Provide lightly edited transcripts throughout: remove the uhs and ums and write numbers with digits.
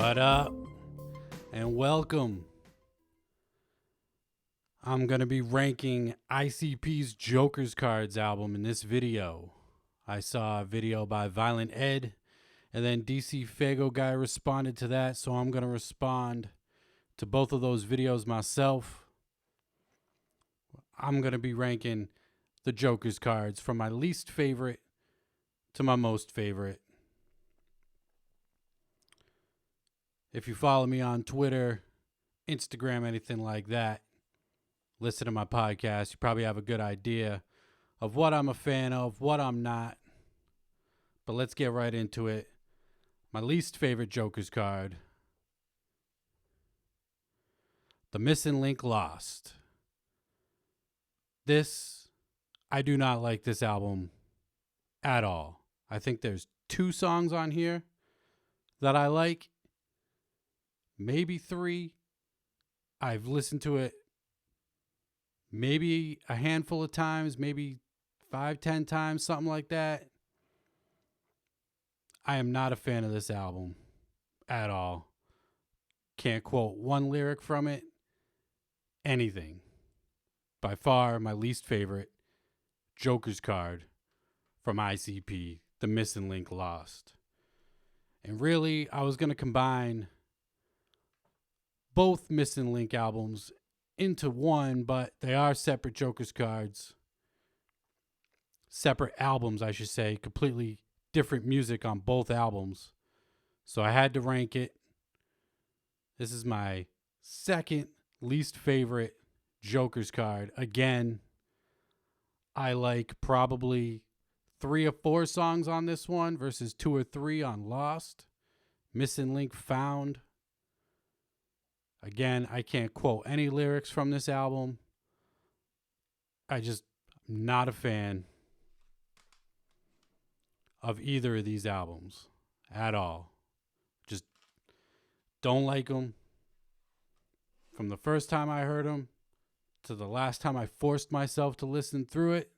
What up? And welcome. I'm going to be ranking ICP's Jokers Cards album in this video. I saw a video by Violent Ed, and then DC Fago guy responded to that, so I'm going to respond to both of those videos myself. I'm going to be ranking the Jokers cards from my least favorite to my most favorite. If you follow me on Twitter, Instagram, anything like that, listen to my podcast, you probably have a good idea of what I'm a fan of, what I'm not. But let's get right into it. My least favorite Jokers card, The Missing Link Lost. I do not like this album at all. I think there's 2 songs on here that I like. Maybe 3. I've listened to it maybe a handful of times, maybe 5-10 times, something like that. I am not a fan of this album at all. Can't quote one lyric from it. Anything. By far my least favorite Jokers card from ICP, The Missing Link Lost. And really, I was going to combine both Missing Link albums into one, but they are separate Jokers cards. Separate albums, I should say. Completely different music on both albums. So I had to rank it. This is my second least favorite Jokers card. Again, I like probably 3 or 4 songs on this one versus 2 or 3 on Lost. Missing Link Found. Again, I can't quote any lyrics from this album. I'm not a fan of either of these albums at all. Just don't like them. From the first time I heard them to the last time I forced myself to listen through it,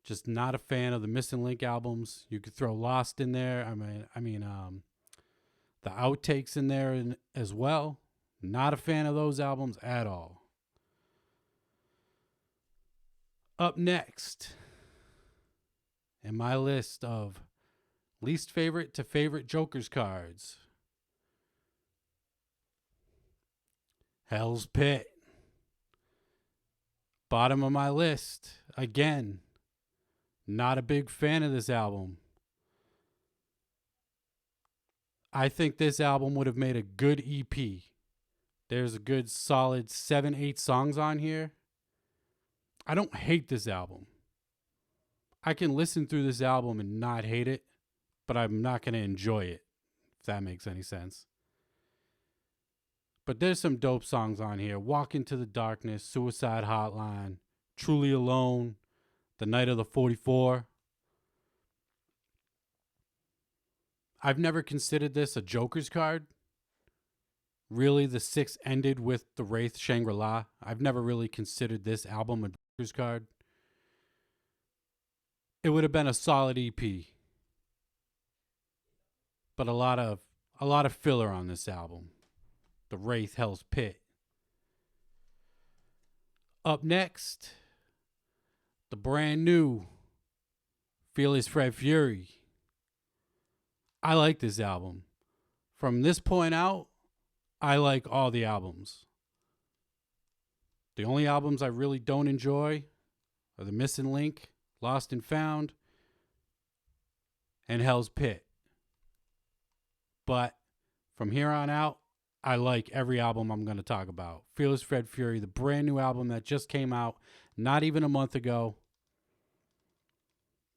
just not a fan of the Missing Link albums. You could throw Lost in there. I mean, the outtakes in there as well. Not a fan of those albums at all. Up next in my list of least favorite to favorite Jokers cards, Hell's Pit. Bottom of my list. Again, not a big fan of this album. I think this album would have made a good EP. There's a good solid 7-8 songs on here. I don't hate this album. I can listen through this album and not hate it, but I'm not going to enjoy it, if that makes any sense. But there's some dope songs on here. Walk Into the Darkness, Suicide Hotline, Truly Alone, The Night of the 44. I've never considered this a Jokers card. Really, the 6 ended with the Wraithshangrila. I've never really considered this album a Jokers card. It would have been a solid EP. But a lot of filler on this album. The Wraith, Hell's Pit. Up next, the brand new Fearless Fred Fury. I like this album. From this point out, I like all the albums. The only albums I really don't enjoy are The Missing Link, Lost and Found, and Hell's Pit. But from here on out, I like every album I'm going to talk about. Fearless Fred Fury, the brand new album that just came out not even a month ago.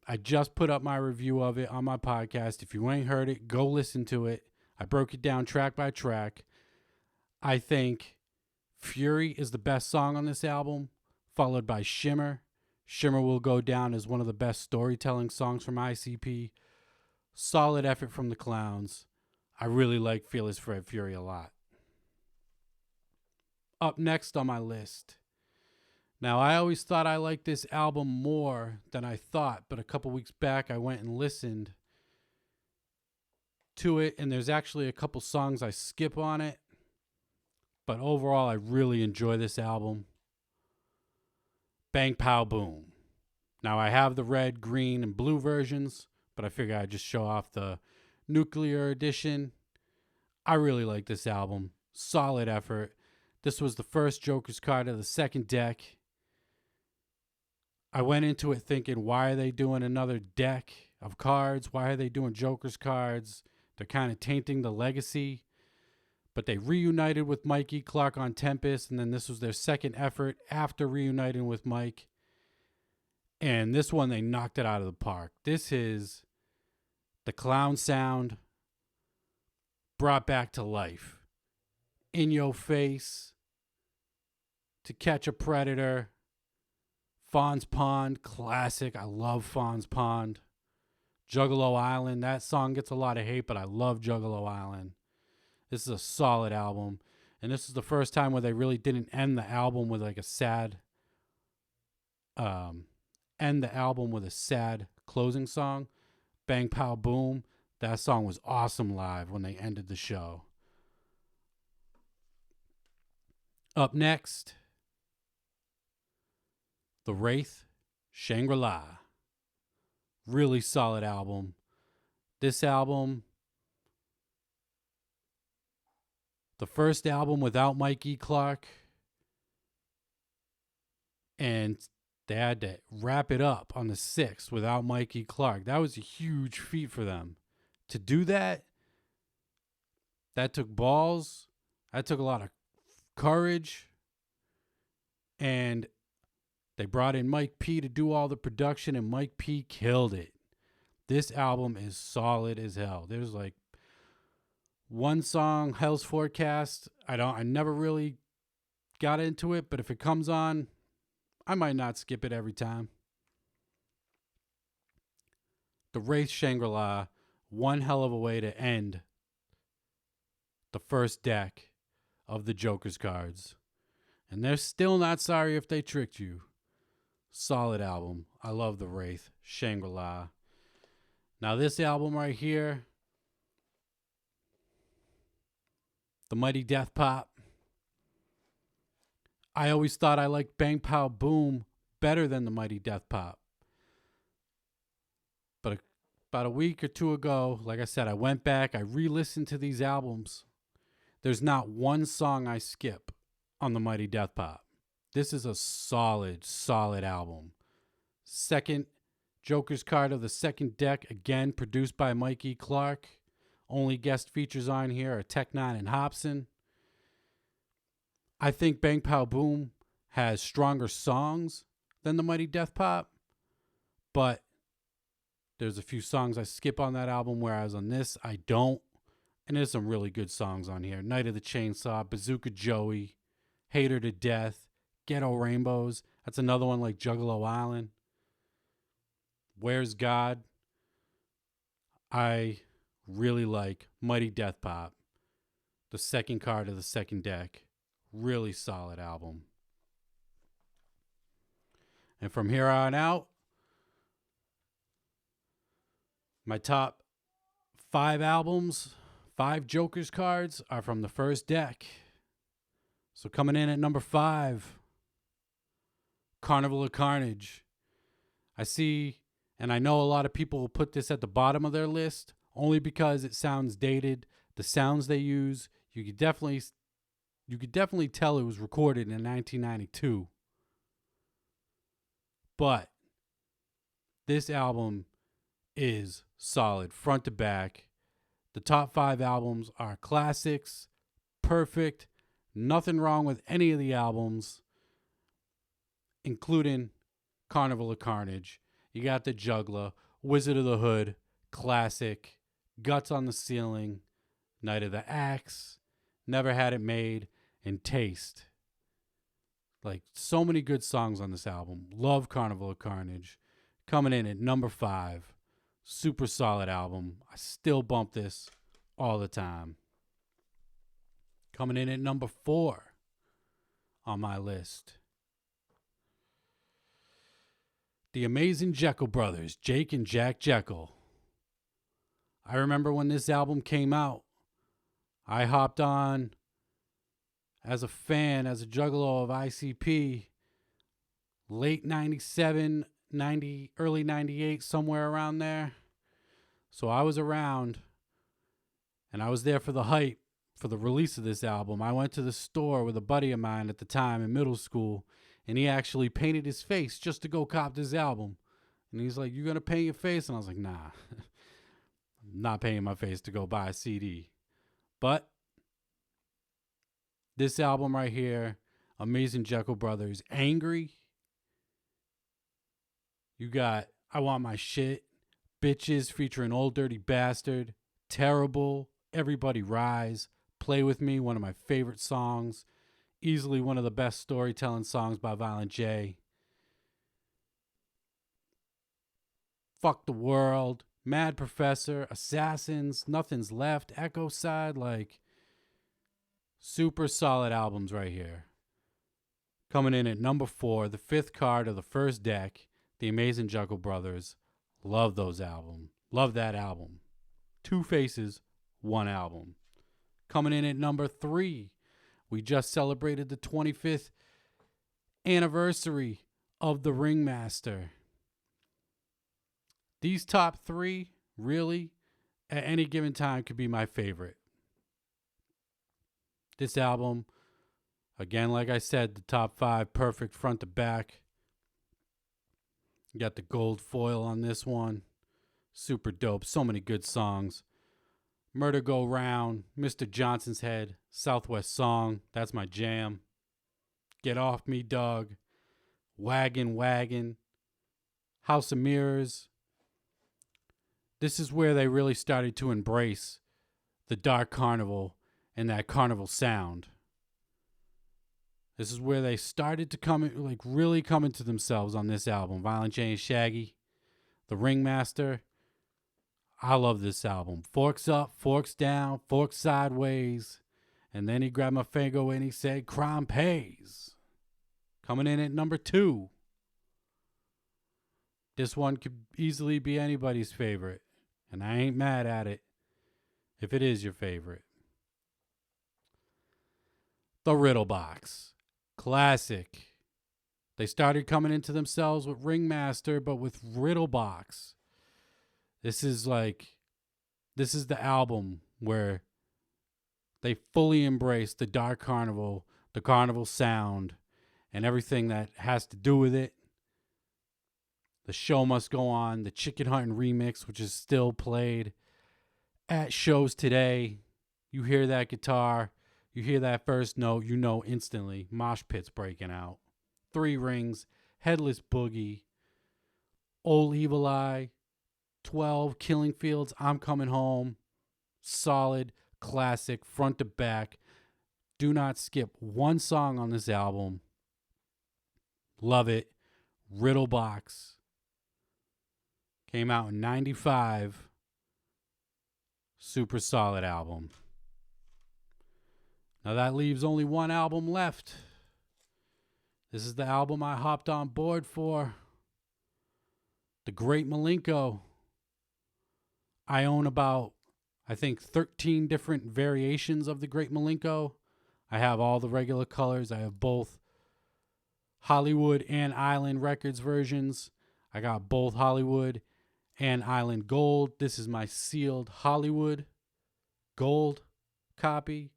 I just put up my review of it on my podcast. If you ain't heard it, go listen to it. I broke it down track by track. I think Fury is the best song on this album, followed by Shimmer. Shimmer will go down as one of the best storytelling songs from ICP. Solid effort from the Clowns. I really like Fearless Fred Fury a lot. Up next on my list. Now, I always thought I liked this album more than I thought, but a couple weeks back I went and listened to it, and there's actually a couple songs I skip on it. But overall, I really enjoy this album. Bang, Pow, Boom. Now, I have the red, green, and blue versions, but I figure I'd just show off the Nuclear Edition. I really like this album. Solid effort. This was the first Joker's card of the second deck. I went into it thinking, why are they doing another deck of cards? Why are they doing Joker's cards? They're kind of tainting the legacy. But they reunited with Mike E. Clark on Tempest, and then this was their second effort after reuniting with Mike. And this one, they knocked it out of the park. This is the clown sound brought back to life. In Your Face, To Catch a Predator, Fawn's Pond, classic. I love Fawn's Pond. Juggalo Island, that song gets a lot of hate, but I love Juggalo Island. This is a solid album. And this is the first time where they really didn't end the album with like a sad closing song. Bang, Pow, Boom. That song was awesome live when they ended the show. Up next, the Wraithshangrila. Really solid album. This album, the first album without Mike E. Clark, and they had to wrap it up on the 6th without Mike E. Clark. That was a huge feat for them. To do that, that took balls. That took a lot of courage. And they brought in Mike P to do all the production, and Mike P killed it. This album is solid as hell. There's like one song, Hell's Forecast. I never really got into it, but if it comes on, I might not skip it every time. The Wraithshangrila, one hell of a way to end the first deck of the Joker's cards. And they're still not sorry if they tricked you. Solid album. I love the Wraithshangrila. Now this album right here, The Mighty Death Pop. I always thought I liked Bang Pow Boom better than The Mighty Death Pop. But about a week or two ago, like I said, I went back, I re-listened to these albums. There's not one song I skip on The Mighty Death Pop. This is a solid, solid album. Second Joker's card of the second deck, again produced by Mike E. Clark. Only guest features on here are Tech Nine and Hobson. I think Bang Pow Boom has stronger songs than The Mighty Death Pop, but there's a few songs I skip on that album, whereas on this, I don't. And there's some really good songs on here. Night of the Chainsaw, Bazooka Joey, Hater to Death, Ghetto Rainbows. That's another one like Juggalo Island. Where's God? I really like Mighty Death Pop, the second card of the second deck. Really solid album. And from here on out, my top 5 albums, 5 Joker's cards are from the first deck. So coming in at number 5, Carnival of Carnage. I see, and I know a lot of people will put this at the bottom of their list only because it sounds dated. The sounds they use, you could definitely tell it was recorded in 1992. But this album is solid front to back. The top 5 albums are classics, perfect, nothing wrong with any of the albums, including Carnival of Carnage. You got The Juggler, Wizard of the Hood, classic, Guts on the Ceiling, Night of the Axe, Never Had It Made, and Taste. Like, so many good songs on this album. Love Carnival of Carnage. Coming in at number 5. Super solid album. I still bump this all the time. Coming in at number 4 on my list. The Amazing Jekyll Brothers, Jake and Jack Jekyll. I remember when this album came out, I hopped on as a fan, as a juggalo of ICP, late 97, 90, early 98, somewhere around there. So I was around, and I was there for the hype, for the release of this album. I went to the store with a buddy of mine at the time in middle school, and he actually painted his face just to go cop this album. And he's like, "You gonna paint your face?" And I was like, "Nah, I'm not painting my face to go buy a CD." But this album right here, Amazing Jekyll Brothers, Angry. You got I Want My Shit, Bitches featuring Old Dirty Bastard, Terrible, Everybody Rise, Play With Me, one of my favorite songs, easily one of the best storytelling songs by Violent J. Fuck the World, Mad Professor, Assassins, Nothing's Left, Echo Side, like super solid albums right here. Coming in at number 4, the 5th card of the first deck, The Amazing Jekyll Brothers. Love those albums. Love that album. 2 faces, 1 album. Coming in at number 3, we just celebrated the 25th anniversary of the Ringmaster. These top 3, really, at any given time, could be my favorite. This album, again, like I said, the top 5, perfect front to back. You got the gold foil on this one. Super dope. So many good songs. Murder Go Round, Mr. Johnson's Head, Southwest Song. That's my jam. Get Off Me, Dog. Wagon. House of Mirrors. This is where they really started to embrace the dark carnival and that carnival sound. This is where they started to really come into themselves on this album. Violent J and Shaggy, the Ringmaster. I love this album. Forks up, forks down, forks sideways. And then he grabbed my finger and he said, "Crime pays." Coming in at number 2. This one could easily be anybody's favorite. And I ain't mad at it if it is your favorite. The Riddle Box. Classic. They started coming into themselves with Ringmaster, but with Riddle Box. This is the album where they fully embrace the dark carnival, the carnival sound, and everything that has to do with it. The Show Must Go On, the Chicken Hunting remix, which is still played at shows today. You hear that guitar, you hear that first note, you know instantly, mosh pits breaking out. 3 Rings, Headless Boogie, Old Evil Eye, 12, Killing Fields, I'm Coming Home. Solid, classic, front to back. Do not skip one song on this album. Love it. Riddle Box. Came out in 95. Super solid album. Now that leaves only one album left. This is the album I hopped on board for. The Great Malenko. I own about, I think, 13 different variations of the Great Malenko. I have all the regular colors. I have both Hollywood and Island Records versions. I got both Hollywood and Island Gold. This is my sealed Hollywood Gold copy.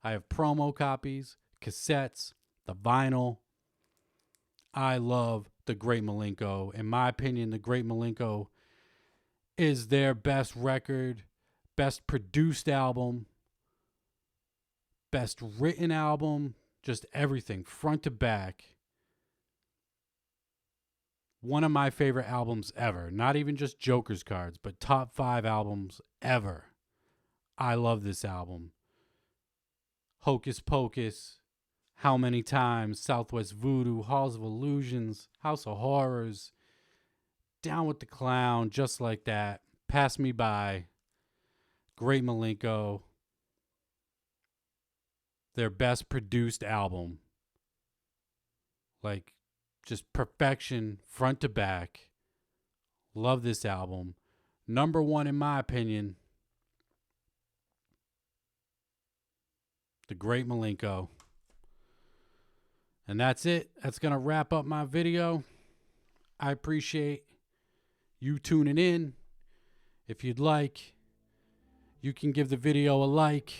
I have promo copies, cassettes, the vinyl. I love the Great Malenko. In my opinion, the Great Malenko is their best record, best produced album, best written album, just everything, front to back. One of my favorite albums ever. Not even just Jokers Cards, but top 5 albums ever. I love this album. Hocus Pocus, How Many Times, Southwest Voodoo, Halls of Illusions, House of Horrors, Down with the Clown, Just Like That, Pass Me By, Great Malenko. Their best produced album. Like, just perfection, front to back. Love this album. Number 1 in my opinion the Great Malenko. And that's it. That's going to wrap up my video. I appreciate you tuning in. If you'd like, you can give the video a like.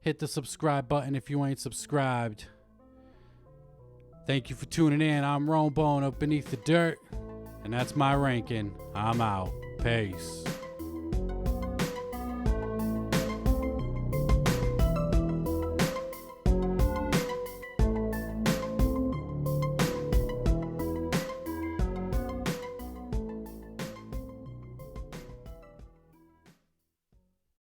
Hit the subscribe button if you ain't subscribed. Thank you for tuning in. I'm Rombone up beneath the dirt. And that's my ranking. I'm out. Peace.